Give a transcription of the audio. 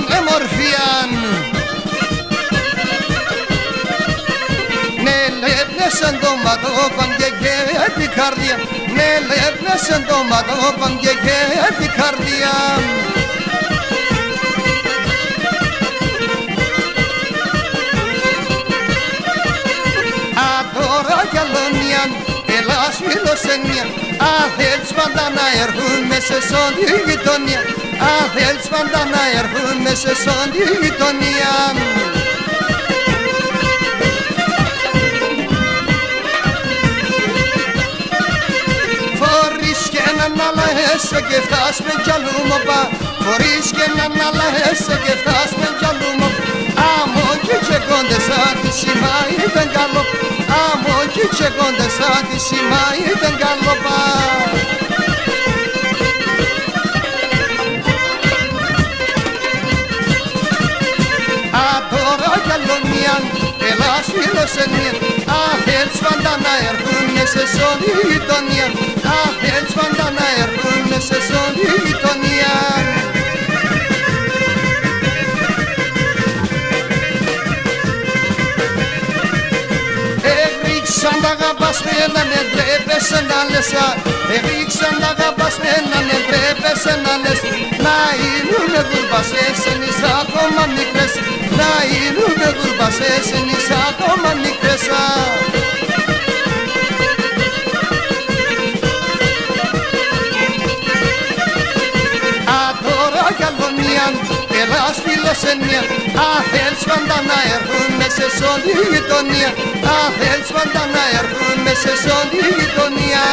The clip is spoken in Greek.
τον εμορφίαν. Ναι, λέπνεσαν το ματόπαν και την καρδιά. Ναι, λέπνεσαν το ματόπαν και την καρδιά. Τώρα κι αλλονιάν, ελάς φιλοσενία. Αν θέλεις πάντα να έρχομαι σε σον τη γειτονιά. Αν θέλεις πάντα να έρχομαι σε σον τη γειτονιά. Φορείς και έναν άλλα έσαι και φτάς με κι αλλού μοπά. Φορείς και έναν άλλα έσαι και φτάς με κι αλλού μοπά. Άμμο κι κόντες σαν τη σήμα ήταν καλό. Άμμο κι κόντες σαν τη σήμα ήταν καλό πά. Τώρα κι αλλονιάν, ελάς φιλοσενία. Αν θέλεις πάντα να έρχομαι σε σον τη γειτονιά. Αν θέλεις πάντα να έρχομαι σε σον τη γειτονιά. Σαν τα αγαπάς με να με ντρέπεσαι να λες. Σαν τα αγαπάς με να με ντρέπεσαι να λες. Να είναι γουρμπασές ενείς ακόμα μικρές. Να είναι γουρμπασές ενείς ακόμα μικρές. Τώρα κι αλλονιάν, ελάς φιλοσενία. Αν θέλεις πάντα να έρχομαι σε σον τη γειτονιά. Αν θέλεις πάντα να έρχομαι σε σον τη γειτονιά.